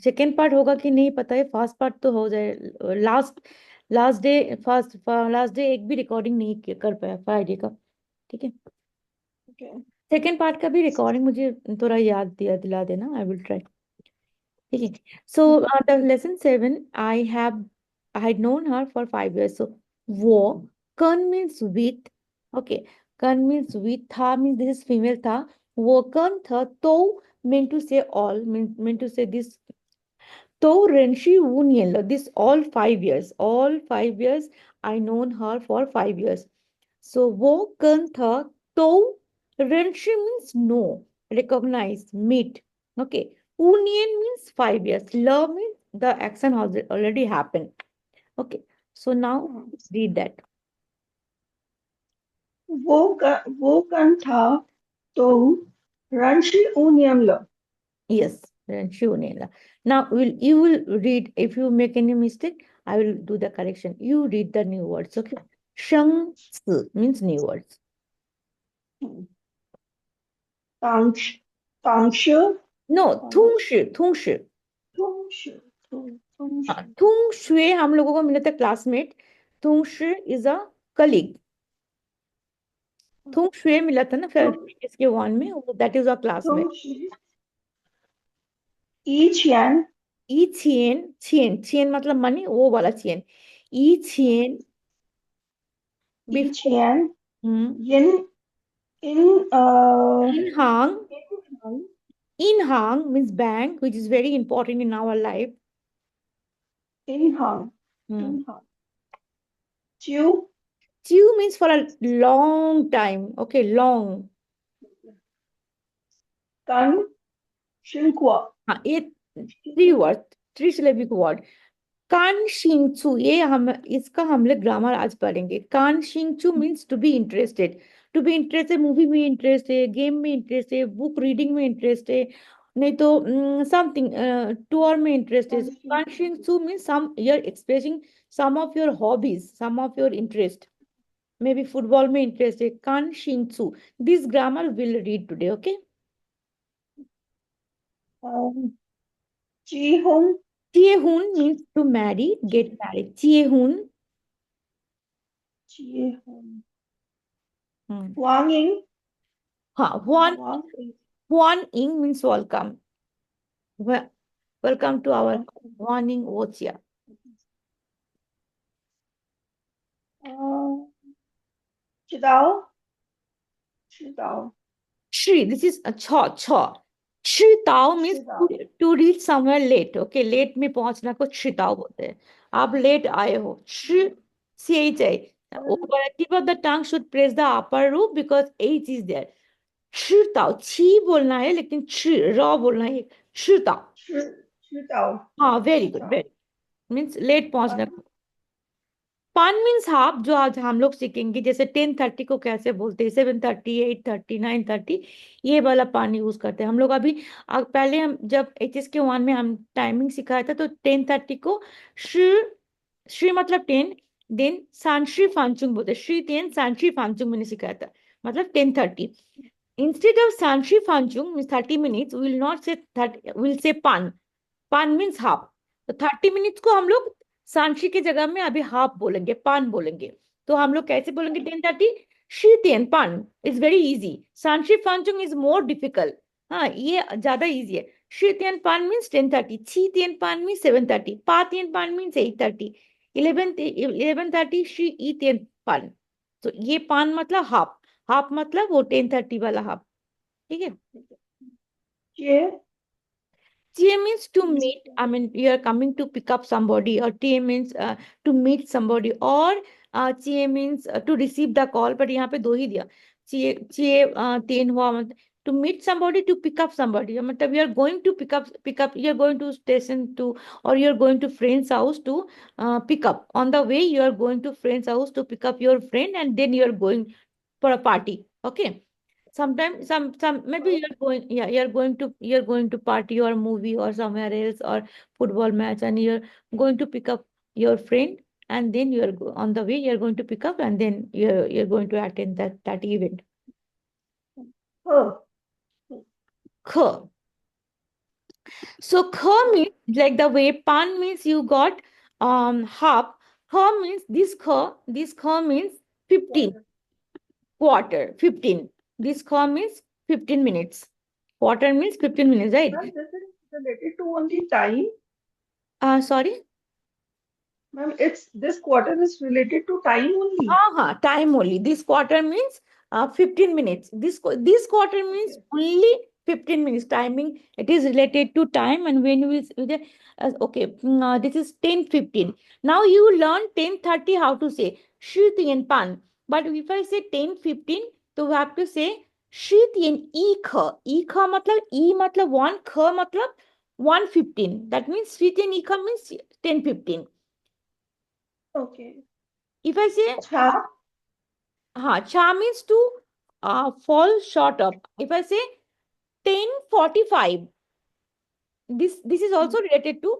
Second part होगा कि नहीं पता है, फर्स्ट पार्ट तो हो जाए। Last last day first last day एक भी रिकॉर्डिंग नहीं कर पाया फ्राइडे का। ठीक है, Okay. सेकेंड पार्ट का भी रिकॉर्डिंग मुझे थोड़ा याद दिला देना, आई विल ट्राई। ठीक है, so the lesson 7, I had known her for 5 years। सो वो, कन मीन्स विथ, ओके, कन मीन्स विथ, था मीन्स दिस इज फीमेल था, वो कन था, तो मीन टू से ऑल, मीन टू से दिस, तो Renshi Union, this all 5 years, I known her for 5 years. So वो कन था, तो Renshi means no, recognize, meet. Okay. Union means 5 years. Love means the action has already happened. Okay. So now read that. वो कन था तो रणशी ऊनियम ल. Yes, Renshi Union. Now you will read. If you make any mistake, I will do the correction. You read the new words. Okay. Shang means new words. 当当时 No, 通识。通识通हाँ,识 तुंग हम लोगों को मिला था क्लासमेट। तुंग इज अ कलीग। तुंग मिला था ना फिर 通 इसके वन में, दैट इज अ क्लासमेट। 通识以前 ई छियन, छियन छियन मतलब मनी, वो वाला छियन। ई छियन 以 बिफोर। 前 हम्म। 银银 इन हांग, 银行 इन हांग means bank which is very important in our life. 银行银行 chiếu च्यू means for a long time, okay, long. cắn xuyên qua हाँ, ये three word, three syllabic word. कान शिंगचू, ये हम इसका हम लोग ग्रामर आज पढ़ेंगे। कान शिंगचू means to be interested. To be interested, movie में इंटरेस्ट है, गेम में इंटरेस्ट है, बुक रीडिंग में इंटरेस्ट है, नहीं तो समथिंग टूर में इंटरेस्ट है। 感兴 कान शिंगचू means some you are expressing some of your hobbies, some of your interest. Maybe football में इंटरेस्ट है, कान शिंगचू। This grammar will read today, okay. chi hung चिए हुन means to marry, get married, चिए हुन। chi hung Hoàng Yến हाँ, one, Hoàng Yến Huan Ying means welcome. Welcome to our morning Ochia. Chị Táo Chị Táo Shri, this is a cha cha. Shri Tao means Chị Táo to reach somewhere late. Okay, late में पहुंचना को Shri Tao बोलते हैं। आप late आए हो, Shri CH है। Over tip of the tongue should press the upper roof because H is there. Shri Tao, छी बोलना है लेकिन Shri raw बोलना है। Shri Tao। Chị Chị Táo हाँ, very Chị good, Táo very means late पहुंचना। Bánh पान means half, जो आज हम लोग सीखेंगे, जैसे 10:30 को कैसे बोलते हैं, 7:30, 8:30, 9:30, ये वाला पान यूज करते हैं हम लोग अभी। पहले हम जब HS के वन में हम टाइमिंग सिखाया था, तो 10:30 को श्री, श्री मतलब 10, देन सांश्री फांचुंग बोलते, श्री 10 सांश्री फांचुंग मैंने सिखाया था, मतलब 10:30। इंस्टेड ऑफ सांश्री फांचुंग means 30 minutes, will not say 30, will say पान। पान मीन्स हाफ। तो 30 minutes को हम लोग सांशी की जगह में अभी हाफ बोलेंगे, पान बोलेंगे। तो हम लोग कैसे बोलेंगे 10:30? शीतेन पान इज वेरी इजी, सांशी फांचुंग इज मोर डिफिकल्ट। हाँ, ये ज्यादा इजी है। शीतेन पान मीन्स 10:30, छीतेन पान मीन्स 7:30, पातेन पान मीन्स 8:30, 11:30 शी ईतेन पान। तो ये पान मतलब हाफ, हाफ मतलब वो 10:30 वाला हाफ। ठीक है। Chia TA means to meet. I mean, you are coming to pick up somebody, or TA means to meet somebody, or TA means to receive the call. But यहाँ पे दो ही दिया। TA 3 हुआ, मतलब to meet somebody, to pick up somebody, मतलब you are going to pick up, you are going to station to, or you are going to friend's house to pick up. On the way, you are going to friend's house to pick up your friend, and then you are going for a party. Okay. Sometimes some maybe you're going, yeah, you're going to party or movie or somewhere else or football match, and you're going to pick up your friend, and then on the way you're going to pick up, and then you're going to attend that event. Hờ Kh, So kha means like the way pan means you got half. Kha means this kha means 15 Quarter. quarter 15. This kha means 15 minutes. Quarter means 15 minutes, right? Ma'am, this is related to only time. Sorry. Ma'am, it's this quarter is related to time only. Time only. This quarter means 15 minutes. This quarter means Okay. only 15 minutes timing. It is related to time. And when we okay, this is 10:15. Now you learn 10:30 how to say shi tian pan. But if I say 10:15, so we have to say shi tian e kha. E kha matlab e matlab one, kha matlab 1:15. That means shi tian e kha means 10:15. Okay. If I say Cha. cha means to fall short of. If I say 10:45, this is also related to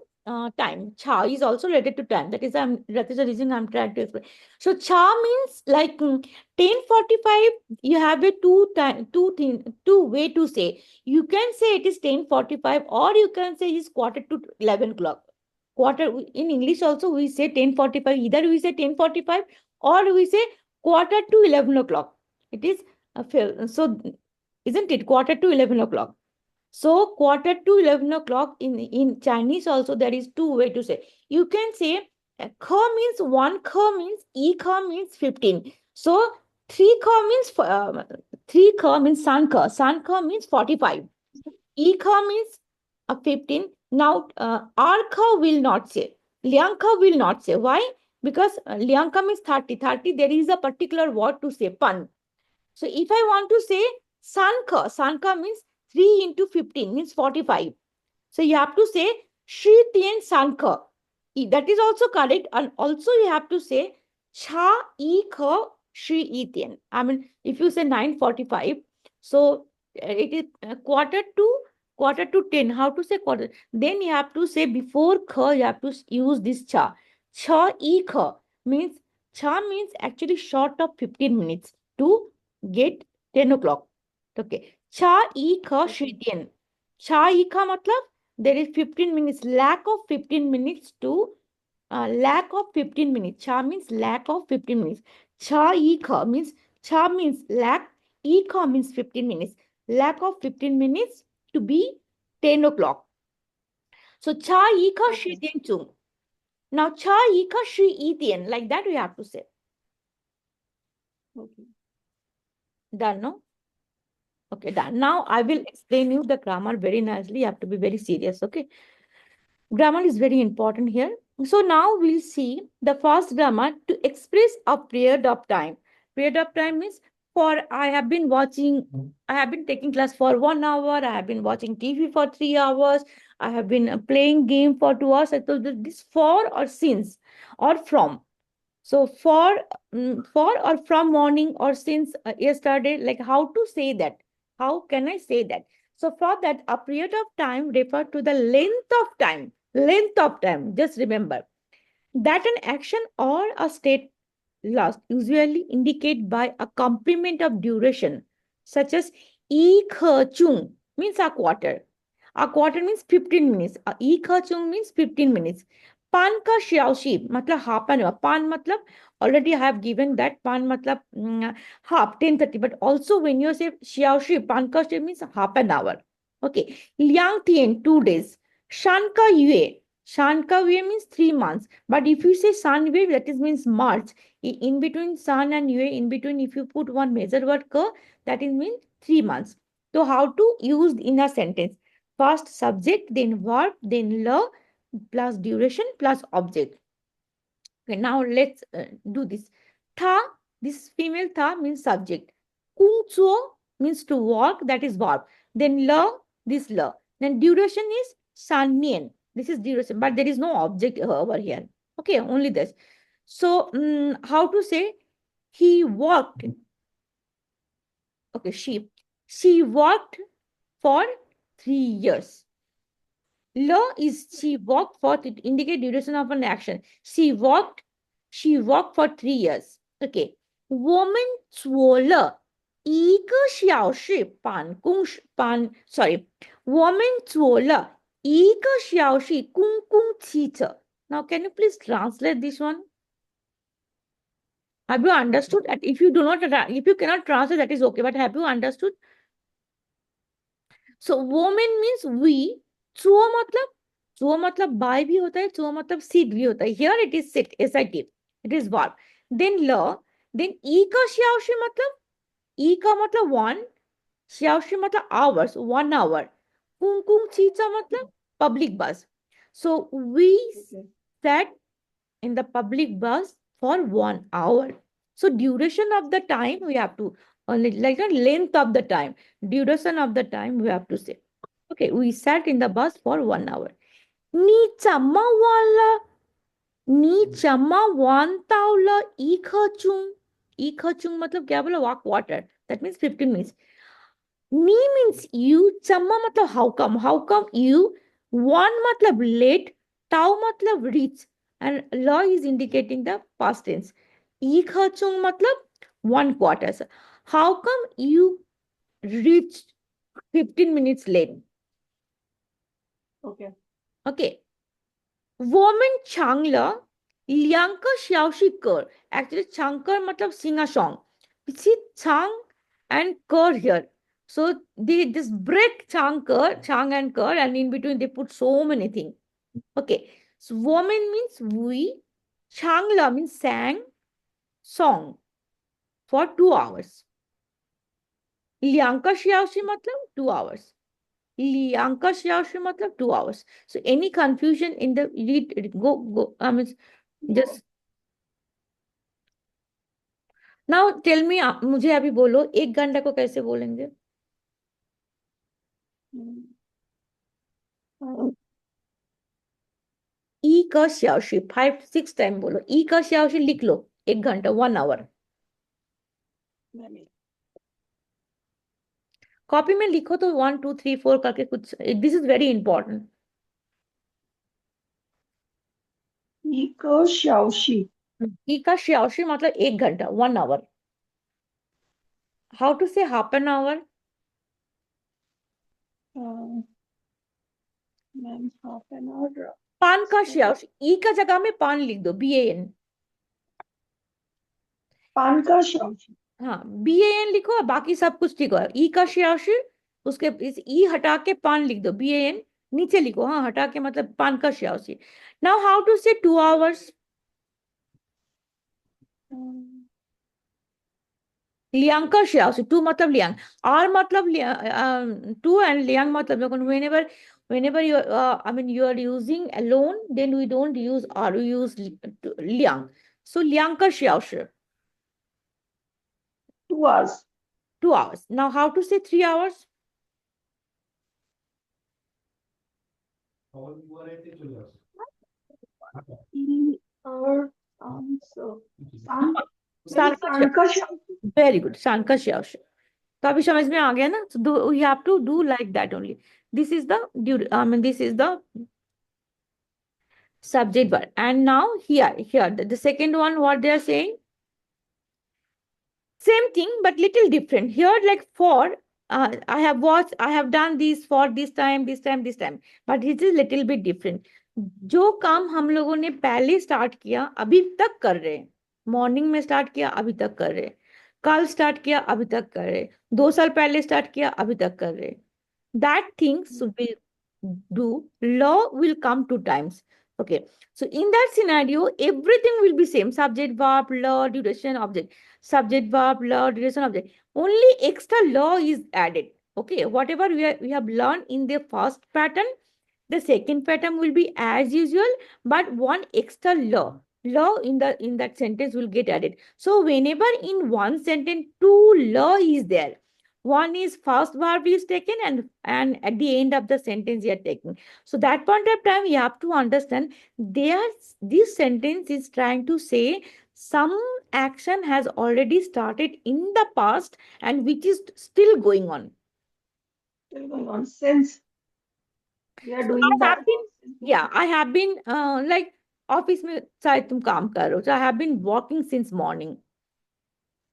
time. Cha is also related to time. That is the reason I'm trying to explain. So cha means like 10:45. You have a two way to say. You can say it is 10:45, or you can say it's quarter to 11 o'clock. Quarter in English also we say 10:45. Either we say 10:45 or we say quarter to 11 o'clock. It is so, isn't it quarter to 11 o'clock? So quarter to 11 o'clock in Chinese also there is two way to say. You can say kha means one, kha means e kha means 15. So three kha means san kha means 45. E kha means 15. Now r kha will not say. Liang kha will not say. Why? Because liang kha means 30. 30 there is a particular word to say pan. So if I want to say Sanka means 3 into 15 means 45. So you have to say Shi Tien Sanka. That is also correct. And also you have to say Cha E Kha Shi E Tien. I mean, if you say 9:45, so it is quarter to 10. How to say quarter? Then you have to say before Kha, you have to use this Cha. Cha E Kha means Cha means actually short of 15 minutes to get 10 o'clock. Okay. Cha E Kha Shi Okay. Tien. Cha E Kha matlab there is 15 minutes, lack of 15 minutes to lack of 15 minutes. Cha means lack of 15 minutes. Cha means lack, e means 15 minutes. Lack of 15 minutes to be 10 o'clock. So cha shi Okay. tian chung. Now cha shi tian, like that we have to say. Okay. Done, no? Okay, done. Now I will explain you the grammar very nicely. You have to be very serious, okay? Grammar is very important here. So now we'll see the first grammar to express a period of time. Period of time means I have been taking class for 1 hour, I have been watching TV for 3 hours, I have been playing game for 2 hours. I told you this for or since or from. So for or from morning or since yesterday, like how to say that? How can I say that? So for that, a period of time refer to the length of time. Length of time. Just remember that an action or a state last usually indicate by a complement of duration, such as e chung means a quarter. A quarter means 15 minutes. E chung means 15 minutes. Pan ka xiaoxi matlab half an hour. Pan matlab already I have given that pan matlab half 10:30. But also when you say xiaoxi, pan ka xiao means half an hour. Okay. Liang tian 2 days. Shan ka yue. Shan ka yue means 3 months. But if you say san yue, that is means March. In between san and yue, in between if you put one major word ka, that is means 3 months. So how to use in a sentence? First subject, then verb, then la, plus duration, plus object. Okay, now let's do this. Tha, this female tha means subject. Kung chuo means to walk, that is verb. Then la, this la. Then duration is san nian. This is duration, but there is no object over here. Okay, only this. So, how to say? He walked. Okay, she worked for 3 years. Law is she worked for to indicate duration of an action. She worked for 3 years. Okay. 我们做了1个小时办公室办 sorry. 我们做了一个小时公共汽车. Now, can you please translate this one? Have you understood? If you do not, if you cannot translate, that is okay. But have you understood? So woman means we. चुओ मतलब bye भी होता है, चुओ मतलब seat भी होता है. Here it is sit, sit. It is verb. Then ल, then ई का श्यावशी मतलब, ई का मतलब one, श्यावशी मतलब hours, 1 hour. कुंग कुंग चीचा मतलब public bus. So we Okay. sat in the public bus for 1 hour. So duration of the time we have to, like the length of the time, duration of the time we have to say. Okay, we sat in the bus for 1 hour. Ni chama wala, ni chama wan taula ikhachung. Ikhachung matlab kya bola? Walk water. That means 15 minutes. Ni means you, chamma matlab how come? How come you? One matlab late, tau matlab reach, and la is indicating the past tense. Ek hachung matlab 1 quarter. How come you reached 15 minutes late? Okay. Okay. Woman Changla, Lianka Xiaoshi Ker. Actually, Chankar matlab sing a song. You see Chang and Ker here. So they just break Chang and Ker, and in between they put so many things. Okay. So woman means we. Changla means sang song for 2 hours. Lianka Xiaoshi matlab 2 hours. Lianka Xiaoshi matlab 2 hours. So any confusion in the lead, go. I mean, just now tell me, मुझे अभी बोलो 1 घंटा को कैसे बोलेंगे? ई का श्याओशी 5 6 time बोलो. ई का श्याओशी लिख लो. 1 घंटा 1 hour. कॉपी में लिखो तो 1 2 3 4 करके कुछ. This is very important. Iko Xiaoxi. ई का श्याओशी मतलब 1 घंटा 1 hour. हाउ टू से half an our? Uh, Ma'am, half an hour. पान का श्याओशी, ई का जगह में पान लिख दो, BAN. Pan ka Xiaoxi. हाँ, BAN लिखो और बाकी सब कुछ लिखो. ई का श्याओशी, उसके इस ई हटा के पान लिख दो, BAN. नीचे लिखो, हाँ हटा के मतलब पान का श्याओशी. नाउ हाउ टू से 2 hours? लियांका श्याओशी. टू मतलब लियांग, आर मतलब टू, एंड लियांग मतलब whenever you I mean you are using alone, then we don't use r, we use liang. So liangka xiaoshi. 2 hours. 2 hours. Now how to say 3 hours? E or so. San. शान का San ka Xiaoxi. Very good, शान का xiaoshi. तो अभी समझ में आ गया ना? So we have to do like that only. This is the I mean this is the subject verb. And now here the second one, what they are saying, same thing but little different. Here like for, I have watched, I have done this for this time, this time, this time, but it is little bit different. जो काम हम लोगों ने पहले start किया अभी तक कर रहे हैं, मॉर्निंग में स्टार्ट किया अभी तक कर रहे हैं, कल स्टार्ट किया अभी तक कर रहे हैं, 2 साल पहले स्टार्ट किया अभी तक कर रहे हैं, that things we do, law will come 2 times. Okay, so in that scenario everything will be same: subject, verb, law, duration, object. Subject, verb, law, duration, object. Only extra law is added. Okay, whatever we have learned in the first pattern, the second pattern will be as usual, but one extra law in that sentence will get added. So whenever in one sentence 2 law is there, one is first verb is taken, and at the end of the sentence you are taking. So that point of time you have to understand, this sentence is trying to say some action has already started in the past and which is still going on. Still going on since we are So I doing have that been, work since yeah, I have been like office में शायद तुम काम कर रहे हो. So I have been working since morning.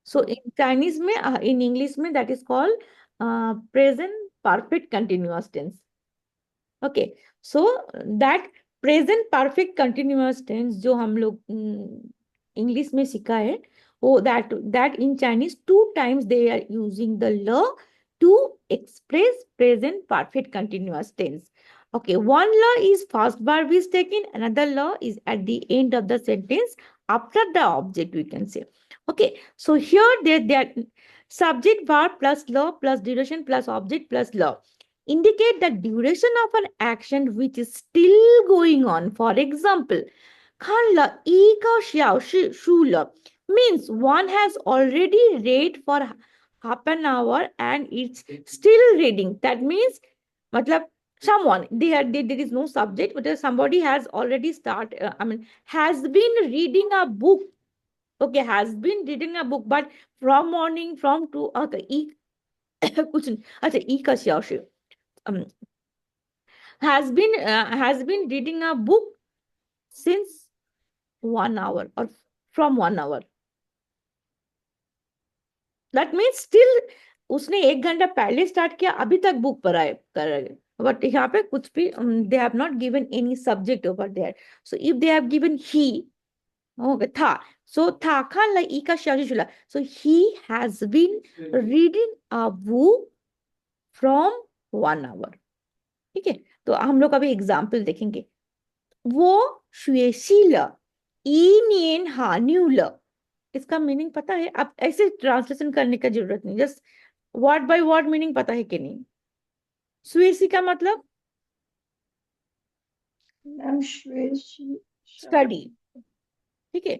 So in Chinese में, in English में, that is called present perfect continuous tense. Okay, so that present perfect continuous tense जो हम लोग इंग्लिश में सीखा है, वो that in Chinese two times they are using the law to express present perfect continuous tense. Okay, one law is first verb is taken, another law is at the end of the sentence after the object, we can say. Okay, so here there subject verb plus law plus duration plus object plus law indicate the duration of an action which is still going on. For example, 看了一个小时书了 means one has already read for half an hour and it's still reading. That means, matlab, someone there is no subject, but somebody has already has been reading a book. Okay, has been reading a book, but from morning from two okay, कुछ नहीं अच्छा ई का xiao has been reading a book since 1 hour or from 1 hour. That means still उसने 1 घंटा पहले start किया, अभी तक बुक पढ़ाई कर रहे हैं. बट यहाँ पे कुछ भी they have not given any subject over there. So if they have given he, okay था, सो था खान ला ई का शाजुला, so he has been reading a book from 1 hour. ठीक है, तो हम लोग अभी एग्जाम्पल देखेंगे. 我学习了1年韩语了. इसका मीनिंग पता है? अब ऐसे ट्रांसलेशन करने का जरूरत नहीं, just word by word meaning पता है कि नहीं? स्वेसी का मतलब मैम श्वेशी स्टडी. ठीक है,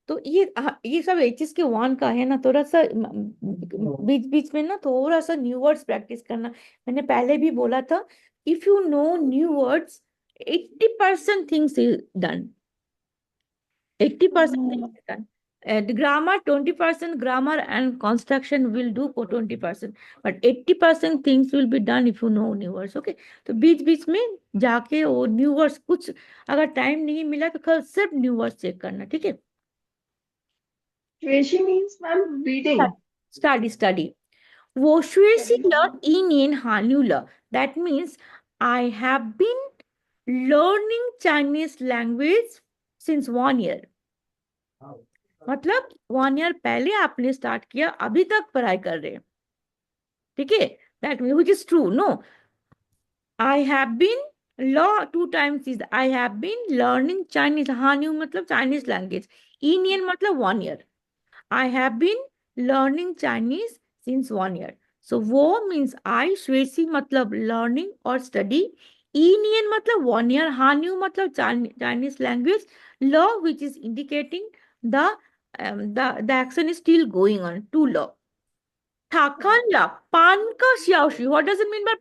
तो ये सब एचएस के वन का है ना, थोड़ा सा बीच बीच में ना थोड़ा सा न्यू वर्ड्स प्रैक्टिस करना. मैंने पहले भी बोला था, if you know new words 80% things is done. 80% things is done. The grammar 20% grammar and construction will do for 20%, but 80% things will be done if you know new words. Okay, तो बीच बीच में जाके वो न्यू वर्ड्स कुछ अगर time नहीं मिला तो कल सिर्फ न्यू वर्ड्स चेक करना. ठीक है, श्वेशी means ma'am reading. Study study. 我学习了1年韩语了. That means I have been learning Chinese language since 1 year. मतलब 1 year पहले आपने स्टार्ट किया, अभी तक पढ़ाई कर रहे हैं. ठीक है, that mean which is true. No, I have been law two times is I have been learning Chinese. हान्यू मतलब चाइनीज लैंग्वेज. इंडियन मतलब 1 year. I have been learning Chinese since 1 year. So वो मीन्स आई. श्वेसी मतलब learning और study. Indian मतलब 1 year. हान्यू मतलब Chinese language. Law which is indicating the the action is still going on. To law. 他看了半个小时. What does it mean by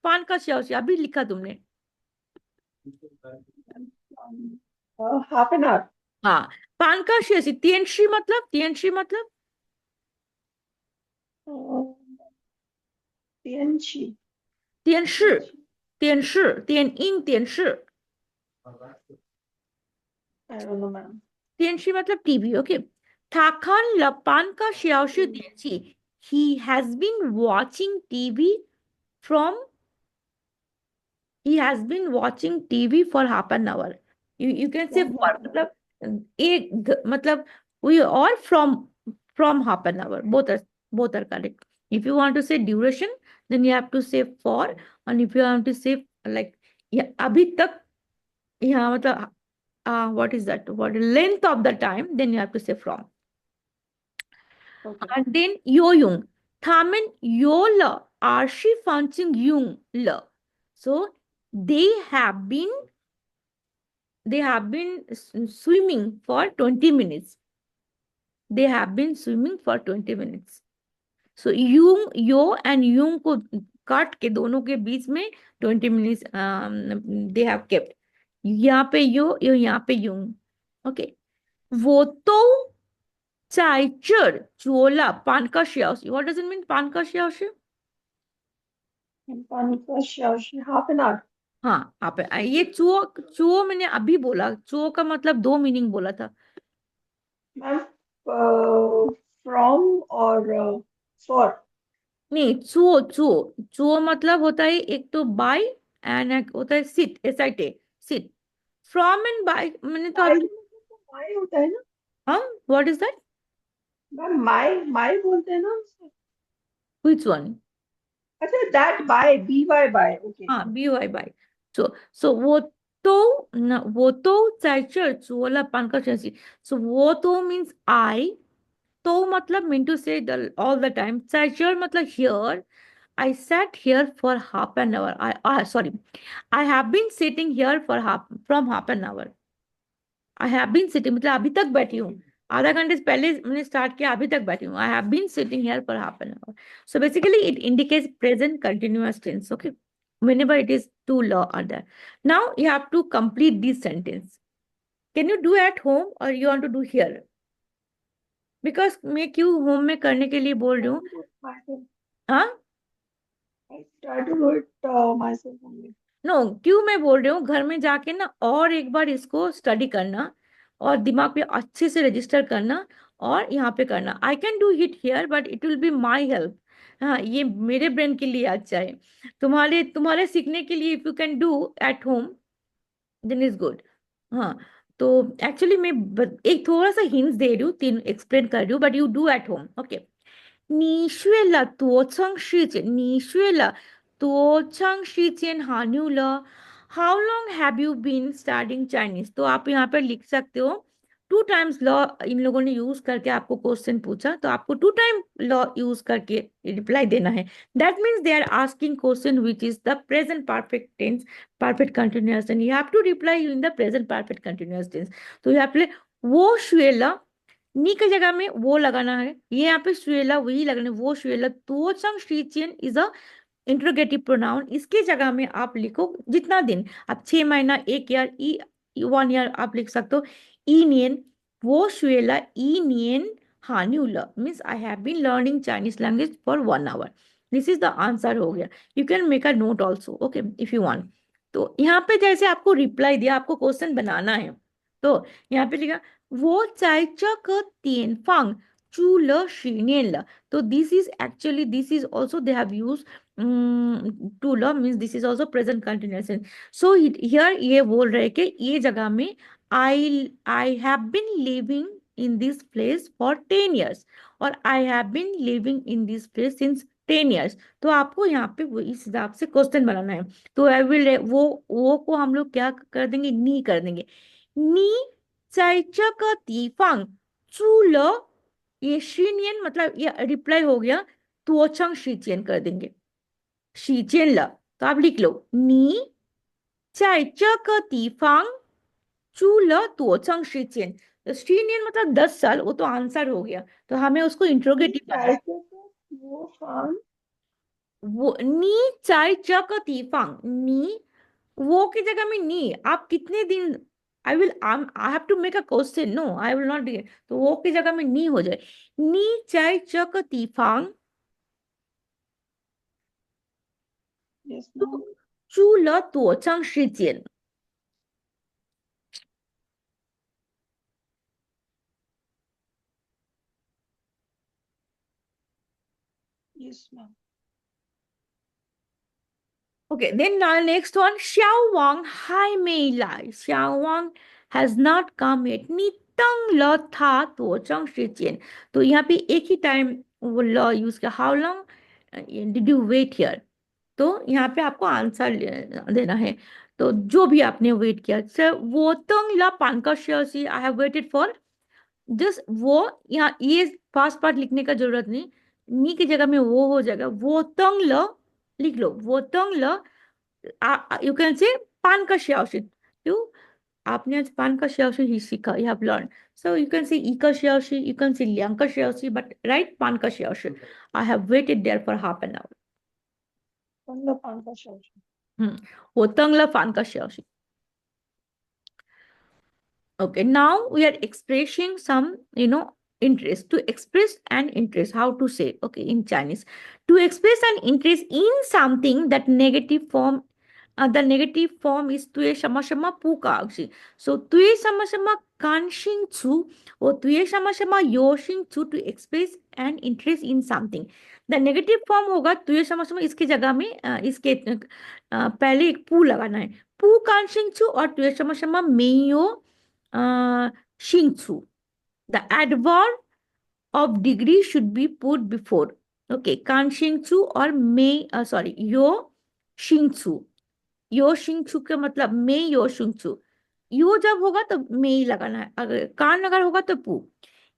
半个小时? अभी लिखा तुमने. Half an our. हाँ, 半个小时. 电视 मतलब 电器电视电音电视. I don't know ma'am. 电视 मतलब TV. Okay, 他看了半个小时电视. He has been watching TV from he has been watching TV for half an hour. You can say for मतलब मतलब we or from half an hour. Both are correct. If you want to say duration, then you have to say for, and if you want to say like yeah, अभी तक यहाँ मतलब what is that? What length of the time? Then you have to say from. Okay. And then Yoyung. Thamen Yola Arshi Fanching Yung Le. So they have been swimming for 20 minutes. They have been swimming for 20 minutes. So Yung, Yo and Yung को काट के दोनों के बीच में 20 minutes they have kept. यहाँ पे यो यहाँ पे Yung. Okay. 我都在这儿做了半个小时. What does it mean 半个小时? 半个小时, half an hour. हाँ, आप ये चो चो मैंने अभी बोला. चो का मतलब दो मीनिंग बोला था. मैम फ्रॉम और फॉर. नहीं, चो चो चो मतलब होता है एक तो बाय एंड एक होता है sit, S I T, sit. From and by मैंने तो माई अभी, का मतलब तो माई होता है ना हाँ, what is that? Ma'am, my my बोलते हैं ना उससे। Which one? अच्छा, that by, B Y by, okay. हाँ, बी वाई बाय। सो वो तो न, वो तो 在这儿做了半个小时。So 我都 means I, तो मतलब mean to say the all the time, 在这儿 मतलब here, I sat here for half an hour, sorry, I have been sitting here for half an hour। I have been sitting मतलब अभी तक बैठी हूँ, आधा घंटे से पहले मैंने स्टार्ट किया, अभी तक बैठी हूँ। I have been sitting here for half an hour. So basically it indicates present continuous tense, okay, whenever it is to law order। Now you have to complete this sentence। Can you do at home or you want to do here? Because मैं क्यों home में करने के लिए बोल रही हूँ? हाँ, I try to do it myself only. No, क्यों मैं बोल रही हूँ घर में जाके ना और एक बार इसको स्टडी करना और दिमाग पे अच्छे से रजिस्टर करना और यहाँ पे करना। I can do it here but it will be my help. हाँ, ये मेरे ब्रेन के लिए अच्छा है। तुम्हारे तुम्हारे सीखने के लिए if you can do at home then is good. हाँ, तो एक्चुअली मैं एक थोड़ा सा हिंट्स दे रही हूँ, तीन एक्सप्लेन कर रही हूँ, but you do at home, okay. 你学了多长时间？你学了多长时间韩语了？ How long have you been studying Chinese? तो आप यहाँ पर लिख सकते हो टू टाइम्स लॉ। इन लोगों ने यूज करके आपको क्वेश्चन पूछा तो आपको टू टाइम लॉ यूज करके रिप्लाई देना है। That means they are asking question which is the present perfect tense, perfect continuous tense. You have to reply in the present perfect continuous tense. तो यहाँ पे वो शुएला, नी की जगह में वो लगाना है, ये यहाँ पे शुएला वही लगाना है, वो शुएला। तो सम श्रीचियन इज अ इंट्रोगेटिव प्रोनाउन, इसके जगह में आप लिखो जितना दिन, आप 6 महीना, 1 ईयर, ई 1 ईयर आप लिख सकते हो। ई नियन वो शुएला ई नियन हान्यूला means I have been learning Chinese language for 1 hour. This is the answer हो गया। You can make a note also, okay, if you want. तो यहाँ पे जैसे आपको रिप्लाई दिया, आपको क्वेश्चन बनाना है, तो यहाँ पे लिखा वो 在这个地方住了10年了। तो this is actually this is also they have use two law means this is also present continuous. So here ये बोल रहे कि ये जगह में I have been living in this place for 10 years और I have been living in this place since 10 years। तो आपको यहाँ पे वो इस हिसाब से क्वेश्चन बनाना है। तो आई विल वो को हम लोग क्या कर देंगे, नी कर देंगे। नी 在这个地方住了 ये शीनियन मतलब ये रिप्लाई हो गया, तो शीचियन कर देंगे, शीचियन ल। तो आप लिख लो नी 在这个地方住了多长时间। तो शीनियन मतलब 10 साल, वो तो आंसर हो गया, तो हमें उसको नी इंट्रोगेटिव बनाना। चाय के साथ वो फान। वो नी 在这个地方 नी वो की जगह में नी आप कितने दिन, I have to make a question, no I will not. तो वो की जगह में नी हो जाए, नी 在这个地方 यस मैम। 住了多长时间。यस ma'am. Okay, then now next one, Xiao Wang Hai Mei Lai. Xiao Wang has not come yet. 你等了他多长时间? तो यहाँ पे एक ही टाइम वो लॉ यूज किया, how long did you wait here. तो यहाँ पे आपको आंसर देना है। तो जो भी आपने वेट किया, सर वो तंग ला पान का I have waited for, just वो, यहाँ ये फास्ट पार्ट लिखने का जरूरत नहीं, नी की जगह में वो हो जाएगा, वो तंग ल लिख लो, वो तंग ल। you can say 半个小时, you आपने आज 半个小时 ही सीखा, you have learned, so you can say 1个小时, you can say 2个小时, but right 半个小时, I have waited there for half an hour। मतलब पान का शौक। 我等了半个小时। Okay, now we are expressing some, interest. To express an interest, how to say, okay, in Chinese. To express an interest in something, that negative form The negative form is tuye shama shama pu kaoxi. So tuye shama shama kanshing chu or tuye shama shama yoshing chu to express an interest in something. The negative form होगा तुये शमा शमा, इसकी जगह में इसके पहले एक पू लगाना है, पू कांशिंग छू और तुये शमा शमा मेयो शिंग छू. The adverb of degree should be put before. Okay, कांशिंग और मे सॉरी यो शिंग यो शिंगचू का मतलब मे यो शिंगचू. यो जब होगा तो मे ही लगाना है, अगर कान अगर होगा तो पू.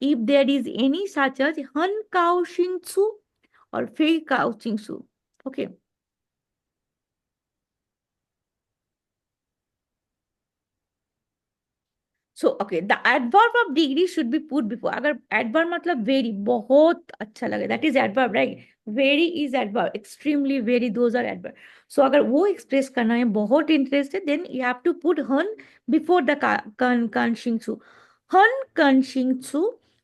If there is any such as हन काउ शिंगचू और फे काउ शिंगचू. Okay. So okay, the adverb of degree should be put before. अगर एडवर्ब मतलब वेरी, बहुत अच्छा लगे, that is adverb, right. Very is adverb, extremely very, those are adverb. So अगर वो एक्सप्रेस करना है बहुत interested, then you have to put हन बिफोर द कानशिंगसु. हन कानशिंगसु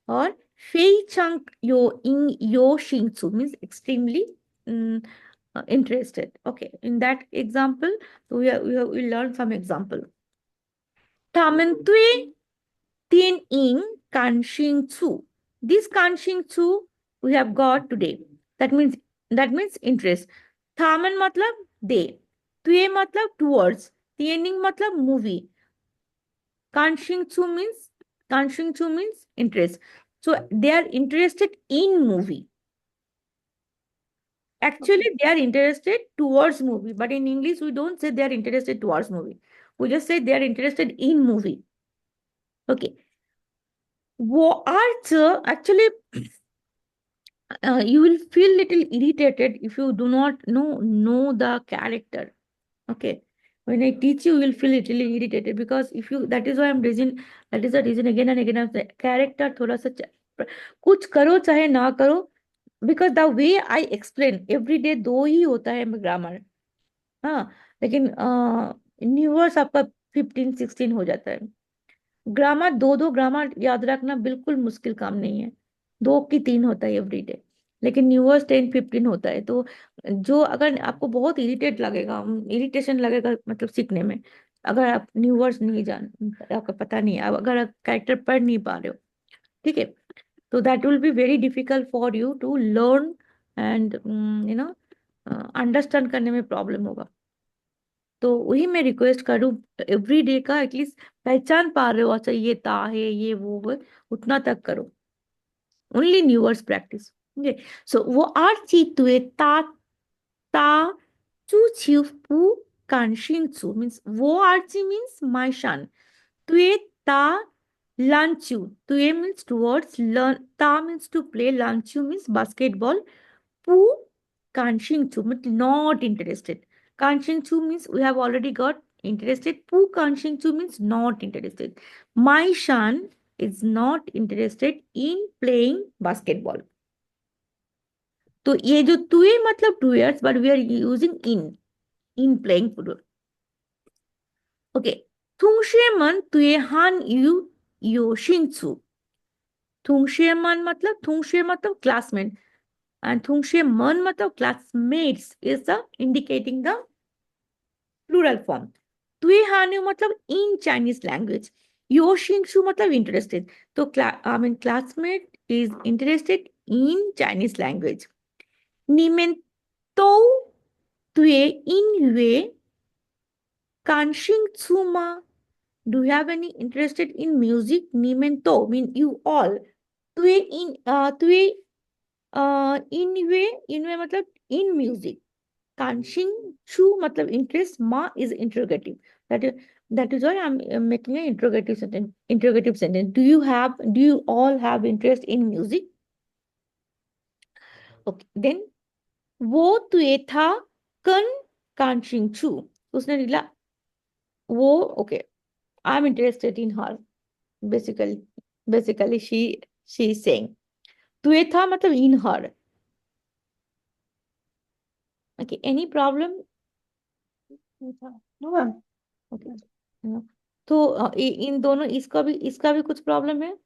और फेई चंक यो इन यो शिंगसु means extremely interested. Okay, in that example, we learn some example. Tamen Tien ing Kanxing Tzu. This Kanxing Tzu we have got today. That means interest. Thaman matlab they. Tue matlab towards. Tiening matlab movie. Kanxing Tzu means interest. So they are interested in movie. Actually, they are interested towards movie. But in English, we don't say they are interested towards movie. We just say they are interested in movie. Okay. What actually you will feel little irritated if you do not know the character. Okay, when I teach you, you will feel little irritated because if you, that is why I'm reason, that is the reason again and again I'm saying character थोड़ा सा कुछ करो चाहे ना करो, because the way I explain every day दो ही होता है ग्रामर. हाँ, लेकिन न्यूवर्स आपका 15-16 हो जाता है. ग्रामर दो दो ग्रामर याद रखना बिल्कुल मुश्किल काम नहीं है. दो की तीन होता है एवरीडे, लेकिन न्यूअर्स 10-15 होता है. तो जो अगर आपको बहुत इरिटेशन लगेगा मतलब सीखने में, अगर आप न्यूअर्स नहीं जान, आपका पता नहीं है, अगर आप कैरेक्टर पढ़ नहीं पा रहे हो, ठीक है, तो that will be very difficult for you to learn and you know understand करने में प्रॉब्लम होगा. तो वही मैं रिक्वेस्ट करूँ, एवरी डे का एटलीस्ट पहचान पा रहे हो, अच्छा ये ता है ये वो है, उतना तक करो. ओनली न्यूअर्स प्रैक्टिस. ओके. सो वो आर ची तुए ता ता चू छिउ पू कानशिन चू मीन्स वो आर ची मीन्स माय शन. तुए ता lanchu. Tuye means towards, learn, ta means to play, lanchu means basketball. Pu Kanshing Chu means not interested. Kanshing Chu means we have already got interested. Pu Kanshing Chu means not interested. My son is not interested in playing basketball. तो ये जो तुए मतलब 2 years, but we are using in playing football. Okay. थुंगशेमन तुए हान you yo शिंचू. थुंगशेमन मतलब थुंगशे मतलब classmate and थुंगशे मन मतलब classmates is the indicating the plural form. तुए हानु मतलब in Chinese language. यो शिंगशु मतलब interested. तो I mean classmate is interested in Chinese language. निमेन तो तुए in way कांशिंग tsuma. Do you have any interested in music? Nimen to mean you all. तुए in वे मतलब in music. Kanshing chu matlab interest, ma is interrogative. That is why I'm making an interrogative sentence. Interrogative sentence. Do you all have interest in music? Okay. Then वो तुए था कन कांशिंग chu. उसने बोला वो okay. I'm interested in her. Basically she is saying. तुए था मतलब in her. Okay. Any problem? No, ma'am. Okay. तो इन दोनों इसका भी कुछ प्रॉब्लम है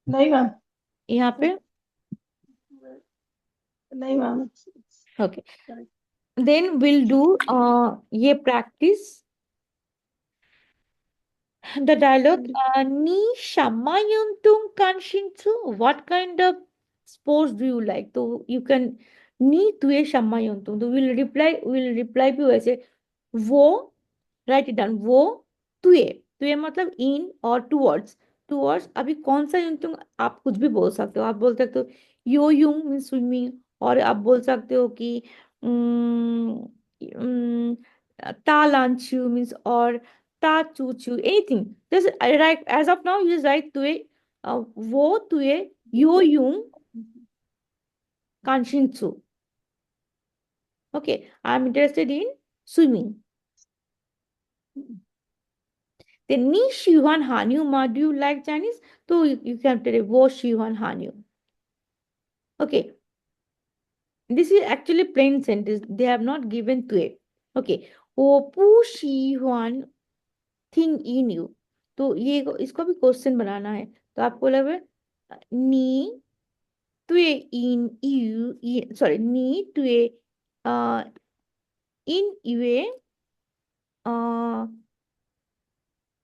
नहीं मैम. यहाँ पे. नहीं ma'am. It's okay. correct. Then we'll do ये practice the dialogue. Ni shamayuntung kanshintu. What kind of sports do you like? So you can ni tuye shamayuntung. So we'll reply भी वैसे वो, write it down, वो तुए, तुए मतलब इन और towards, towards अभी कौन सा युंतुंग, आप कुछ भी बोल सकते हो, आप बोल सकते हो यो युंग मीन स्विमिंग, और आप बोल सकते हो कि तालांचू मीन्स, और ता चूचू, anything, just right as of now you write तुए, वो तुए यो युंग कांशिंचू. Okay, I'm interested in swimming. Then ni Shihuan Hanyu Ma, do you like Chinese? So you can tell it, wo Shihuan Hanyu. Okay, this is actually plain sentence. They have not given to it. Okay, wo pu Shihuan thing in you. तो ये इसको भी question बनाना है, तो आपको लगे नी तुए इन you, sorry नी तुए इन यूए,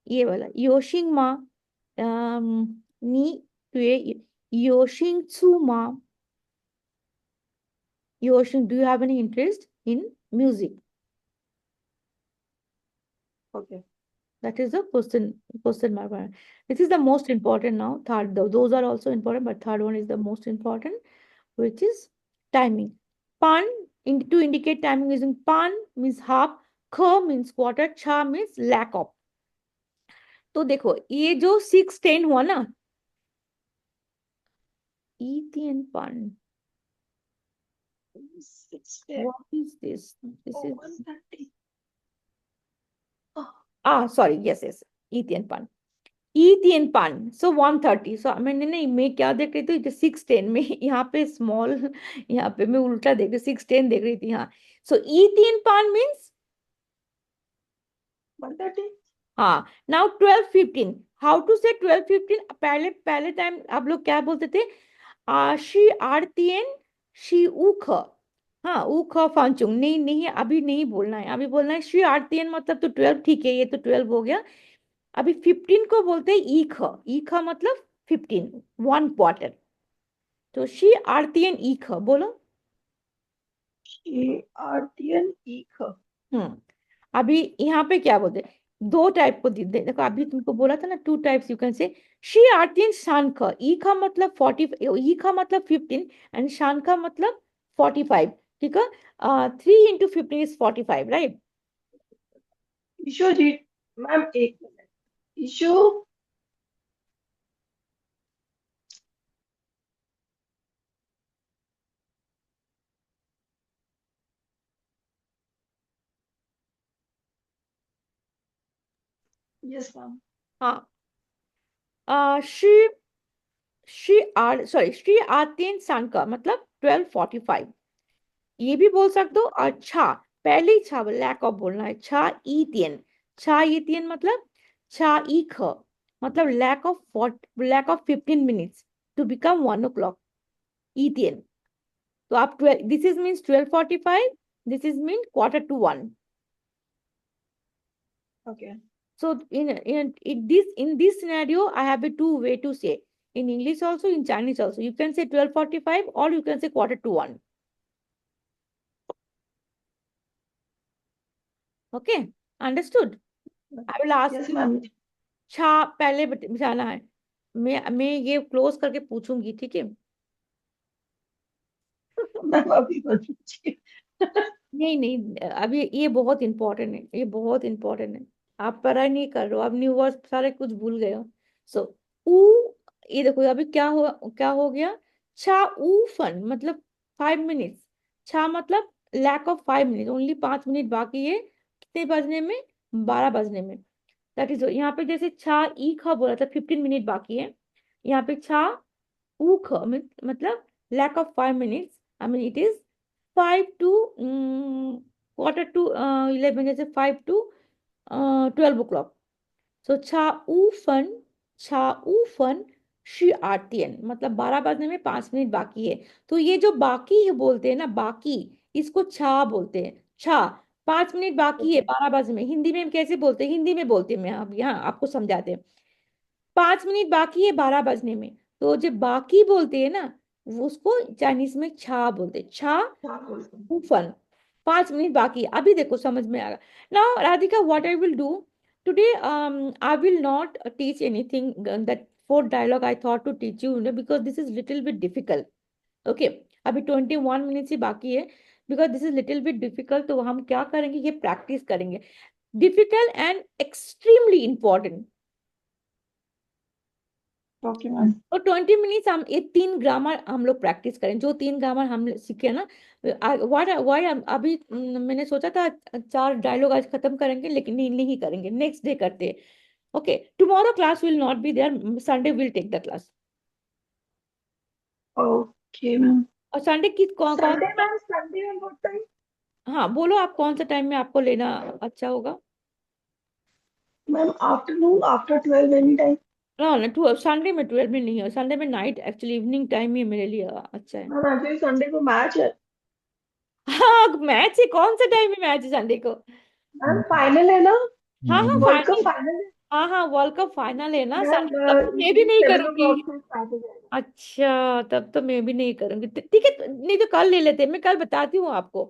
ये वाला योशिंग मा, नी तुए योशिंग चू मा, योशिंग, do you have any interest in music? Okay. That is the question mark one. This is the most important now. Third, those are also important, but third one is the most important, which is timing. Pan, to indicate timing using pan means half, kh means quarter, cha means lack of. तो देखो ये जो 6:10 हुआ ना, Ethiopian pan. 6:10. What is this? This Oh, is 1:30. Oh, sorry, yes, Ethiopian pan. Ethiopian pan. So 1:30. So मैंने नहीं, मैं क्या देख रही थी 6:10 में, यहाँ पे स्मॉल, यहाँ पे मैं उल्टा देख रही, 6:10 देख रही थी, हाँ. So Ethiopian pan means, 1:30. हाँ. Now 12:15. How to say 12:15? पहले पहले टाइम आप लोग क्या बोलते थे? शी आरतीयन शी उख, हाँ उख फांचुंग, नहीं नहीं अभी नहीं बोलना है, अभी बोलना है शी आरतीयन, मतलब तो 12, ठीक है, ये तो 12 हो गया. अभी 15 को बोलते हैं ईख, ईख मतलब 15, 1/4. तो शी आरतीयन ईख बोलो. Artian Ek. हम्म. अभी यहाँ पे क्या बोलते हैं, दो टाइप को देखो, अभी तुमको बोला था ना, two types you can say. शी आरतीयन शानख, ई का मतलब 40, ई का मतलब 15, एंड शान का मतलब 45. ठीक है, 3 into 15 is 45, राइट? ईशो जी, मैम एक मिनट. ईशो. Yes ma'am. हाँ. शी श्री आर सॉरी श्री आर्यन सान का मतलब 12:45. ये भी बोल सकते हो. अच्छा, पहले ही छा लैक ऑफ बोलना है, छा ईतियन, छा ईतियन मतलब छा ई ख, मतलब lack of 15 minutes to become 1 o'clock, ईतियन. तो आप 12, this is means 12:45, this is mean quarter to 1. Okay. So in this scenario, I have a two way to say. In English also, in Chinese also. You can say 12:45 or you can say quarter to 1. Okay, understood? I will ask yes you. Ma'am. छा पहले बताना है. मैं ये close करके पूछूंगी, ठीक है? मैम अभी मत पूछिए. नहीं नहीं, अभी ये बहुत इंपॉर्टेंट है, ये बहुत इंपॉर्टेंट है. आप पढ़ाई नहीं कर रहे हो, आप न्यू वर्ड सारे कुछ भूल गए हो. सो ऊ, ये देखो अभी क्या हो गया. छा ऊ फन मतलब 5 minutes. छा मतलब lack of 5 minutes, only 5 minute बाकी है. कितने बजने में? 12 बजने में. दैट इज, यहाँ पे जैसे छा ई खा बोला था 15 मिनट बाकी है, यहाँ पे छा ऊ ख मतलब lack of 5 minutes. I mean it is 5 to quarter to 11, जैसे 5 to 12 o'clock. सो छा ऊ फन शी आर्तियन मतलब 12 बजने में 5 मिनट बाकी है. तो ये जो बाकी है बोलते हैं ना, बाकी, इसको छा बोलते हैं, छा। 5 मिनट बाकी है ओके। 12 बजे में, हिंदी में हम कैसे बोलते हैं, हिंदी में बोलते हैं, मैं अब यहाँ आपको समझाते हैं। 5 मिनट बाकी है 12 बजने में, तो जब बाकी बोलते हैं ना, वो उसको चाइनीज में छा बोलते हैं, छा क्या बोलते हैं? फन। 5 मिनट बाकी है। अभी देखो समझ में आएगा। Now Radhika, what I will do today, I will not teach anything, that fourth dialogue I thought to teach you, because this is little bit difficult. Okay, अभी 21 मिनट्स ही बाकी है, because this is little bit difficult, तो हम क्या करेंगे, ये practice करेंगे। Difficult and extremely important. Okay ma'am. और 20 मिनट्स हम ये 3 ग्रामर हम लोग प्रैक्टिस करें, जो 3 ग्रामर हम सीखे ना। वाई वाई अभी मैंने सोचा था 4 डायलॉग आज खत्म करेंगे, लेकिन नहीं, नहीं करेंगे, नेक्स्ट डे करते हैं। Okay, tomorrow class will not be there, Sunday will take the class. Okay ma'am. और संडे की कौन संडे सा, मैम, संडे में व्हाट टाइम? हाँ बोलो आप कौन सा टाइम में आपको लेना अच्छा होगा। Ma'am afternoon, after 12 any time. ना ना, 12 संडे में, 12 में नहीं है, संडे में नाइट, एक्चुअली इवनिंग टाइम ही मेरे लिए अच्छा है। मैम एक्चुअली संडे को मैच है। हाँ मैच है, कौन सा टाइम में मैच है संडे को। मैम फाइनल है ना, हाँ हाँ वर्ल्ड कप फाइनल। फाइनल है। हाँ हाँ, वर्ल्ड कप फाइनल है ना मैम संडे, तब तो मैं भी इवनिंग नहीं 7 o'clock करूंगी। से स्टार्ट हो जाएगा। अच्छा, तब तो मैं भी नहीं करूंगी, ठीक है, नहीं तो कल ले लेते हैं, मैं कल बताती हूँ आपको।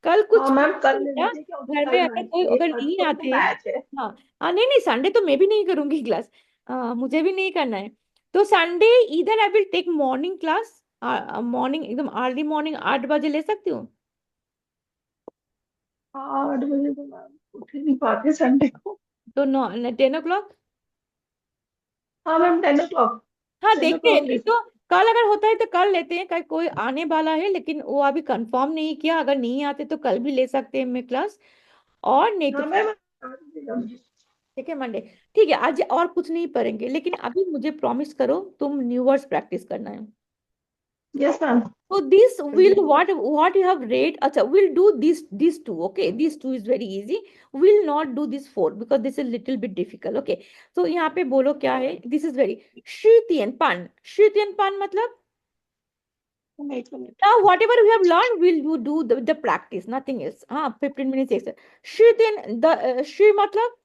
कल हाँ कुछ मैम कल ले बेटा, लीजिए क्योंकि घर में कल अगर मैच कोई है, अगर नहीं परसों को आते। मैच है। हाँ हाँ, नहीं नहीं, संडे तो मैं भी नहीं करूंगी क्लास, मुझे भी नहीं करना है। तो संडे इधर I will take morning class, morning एकदम अर्ली मॉर्निंग 8 बजे ले सकती हूँ। 8 बजे तो मैम उठ ही नहीं पाते संडे को। तो 10 o'clock। हाँ मैम 10 o'clock, हाँ टेन ओ देखते हैं, क्लॉक नहीं ले तो सकते कल अगर होता है तो कल लेते हैं, कल कोई आने वाला है, लेकिन वो अभी कंफर्म नहीं किया, अगर नहीं आते तो कल भी ले सकते हैं मैं क्लास, और नहीं हैं। तो हाँ मैम 8 बजे मुझे। ठीक है मंडे। ठीक है, आज और कुछ नहीं पढ़ेंगे, लेकिन अभी मुझे प्रॉमिस करो तुम न्यू वर्ड्स प्रैक्टिस करना है। Yes ma'am. So this will what you have read. Acha, we'll do these two. Okay, these two is very easy. We'll not do this four because this is a little bit difficult. Okay, so यहाँ पे बोलो क्या है. This is very Shutian pan. Shutian pan मतलब, एक minute. now whatever we have learned, will you do the practice, nothing else. हाँ 15 minutes extra. Shutian the Shri मतलब